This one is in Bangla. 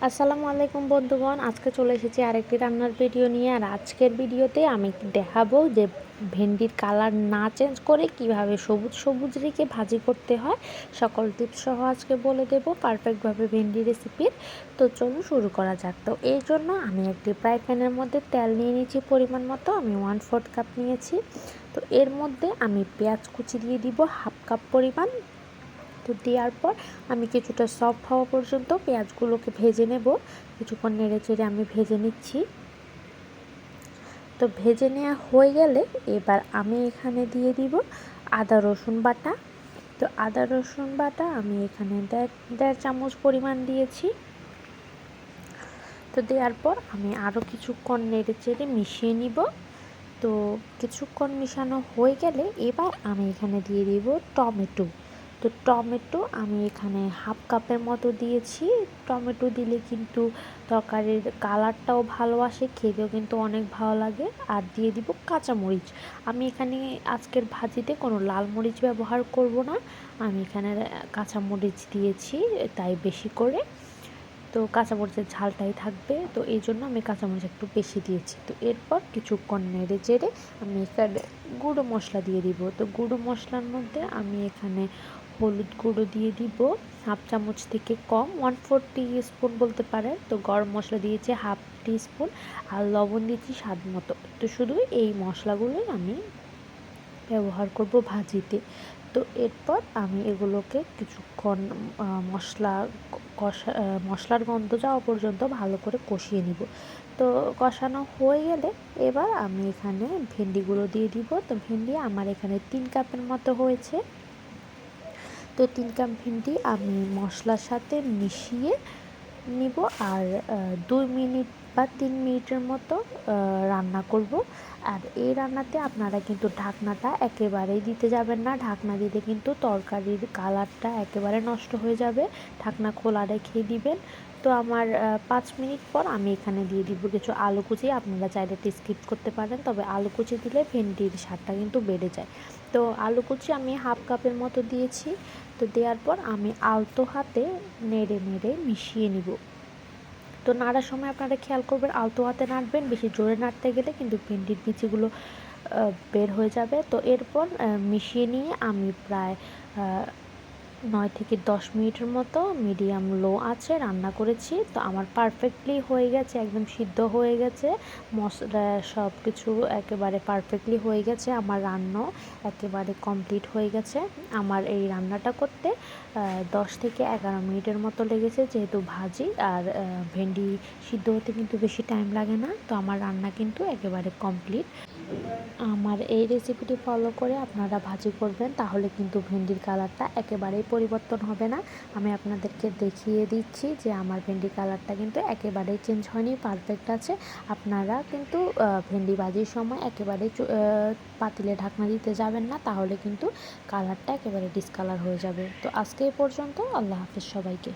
আসসালামু আলাইকুম বন্ধুগণ, আজকে চলে এসেছি আরেকটি রান্নার ভিডিও নিয়ে। আর আজকের ভিডিওতে আমি দেখাবো যে ভেন্ডির কালার না চেঞ্জ করে কিভাবে সবুজ সবুজ রেখে ভাজি করতে হয়। সকল টিপস সহ আজকে বলে দেব পারফেক্টভাবে ভেন্ডি রেসিপির। তো চলুন শুরু করা যাক। তো এই জন্য আমি একটি ফ্রাই প্যানের মধ্যে তেল নিয়ে নিয়েছি পরিমাণ মতো, আমি 1/4 কাপ নিয়েছি। তো এর মধ্যে আমি পেঁয়াজ কুচি দিয়ে দিব হাফ কাপ পরিমাণ। তো দেওয়ার পর আমি কিছুটা সফট হওয়া পর্যন্ত পেঁয়াজগুলোকে ভেজে নেব। কিছুক্ষণ নেড়ে চেড়ে আমি ভেজে নিচ্ছি। তো ভেজে নেওয়া হয়ে গেলে এবার আমি এখানে দিয়ে দিব আদা রসুন বাটা। তো আদা রসুন বাটা আমি এখানে দেড় চামচ পরিমাণ দিয়েছি। তো দেওয়ার পর আমি আরও কিছুক্ষণ নেড়ে চেড়ে মিশিয়ে নিব। তো কিছুক্ষণ মিশানো হয়ে গেলে এবার আমি এখানে দিয়ে দিব টমেটো। তো টমেটো আমি এখানে হাফ কাপের মতো দিয়েছি। টমেটো দিলে কিন্তু তরকারির কালারটাও ভালো আসে, খেতেও কিন্তু অনেক ভালো লাগে। আর দিয়ে দিব কাঁচামরিচ। আমি এখানে আজকের ভাজিতে কোনো লাল মরিচ ব্যবহার করব না, আমি এখানে কাঁচামরিচ দিয়েছি তাই বেশি করে। তো কাঁচামরিচের ঝালটাই থাকবে, তো এই জন্য আমি কাঁচামরিচ একটু বেশি দিয়েছি। তো এরপর কিছুক্ষণ নেড়ে চেড়ে আমি এখানে গুঁড়ো মশলা দিয়ে দিব। তো গুঁড়ো মশলার মধ্যে আমি এখানে হলুদ গুঁড়ো দিয়ে দিব হাফ চামচ থেকে কম, 1/4 টিস্পুন বলতে পারেন। তো গরম মশলা দিয়েছি হাফ টিস্পুন, আর লবণ দিয়েছি স্বাদ মতো। তো শুধু এই মশলাগুলোই আমি ব্যবহার করব ভাজিতে। তো এরপর আমি এগুলোকে কিছুক্ষণ মশলার গন্ধ যাওয়া পর্যন্ত ভালো করে কষিয়ে নিব। তো কষানো হয়ে গেলে এবার আমি এখানে ভেন্ডিগুলো দিয়ে দিব। তো ভেন্ডি আমার এখানে 3 কাপের মতো হয়েছে। তো 3 কাপ ভেন্ডি আমি মশলার সাথে মিশিয়ে নিব আর 2 মিনিট বা 3 মিনিটের মতো রান্না করব। আর এই রান্নাতে আপনারা কিন্তু ঢাকনাটা একেবারেই দিতে যাবেন না, ঢাকনা দিলে কিন্তু তরকারির কালারটা একেবারে নষ্ট হয়ে যাবে। ঢাকনা খোলা রেখেই দিবেন। তো আমার 5 মিনিট পর আমি এখানে দিয়ে দিব কিছু আলু কুচি। আপনারা চাইলে এটা স্কিপ করতে পারেন, তবে আলু কুচি দিলে ভেন্ডির স্বাদটা কিন্তু বেড়ে যায়। তো আলু কুচি আমি হাফ কাপের মতো দিয়েছি। তো দেওয়ার পর আমি আলতো হাতে নেড়ে নেড়ে মিশিয়ে নিব। তো নাড়ার সময় আপনারা খেয়াল করবেন আলতো হাতে নাড়বেন, বেশি জোরে নাড়তে গেলে কিন্তু ভেন্ডির বিচিগুলো বের হয়ে যাবে। তো এরপর মিশিয়ে নিয়ে আমি প্রায় 9 থেকে 10 মিনিটের মতো মিডিয়াম লো আঁচে রান্না করেছি। তো আমার পারফেক্টলি হয়ে গেছে, একদম সিদ্ধ হয়ে গেছে, মশলা সব কিছু একেবারে পারফেক্টলি হয়ে গেছে। আমার রান্নাও একেবারে কমপ্লিট হয়ে গেছে। আমার এই রান্নাটা করতে 10 থেকে 11 মিনিটের মতো লেগেছে, যেহেতু ভাজি আর ভেন্ডি সিদ্ধ হতে কিন্তু বেশি টাইম লাগে না। তো আমার রান্না কিন্তু একেবারে কমপ্লিট। আমার এই রেসিপিটি ফলো করে আপনারা ভাজি করবেন, তাহলে কিন্তু ভেন্ডির কালারটা একেবারেই পরিবর্তন হবে না। আমি আপনাদেরকে দেখিয়ে দিচ্ছি যে আমার ভেন্ডি কালারটা কিন্তু একেবারেই চেঞ্জ হয়নি, পারফেক্ট আছে। আপনারা কিন্তু ভেন্ডি ভাজির সময় একেবারেই পাতিলে ঢাকনা দিতে যাবেন না, তাহলে কিন্তু কালারটা একেবারে ডিসকালার হয়ে যাবে। তো আজকে এই পর্যন্ত, আল্লাহ হাফিজ সবাইকে।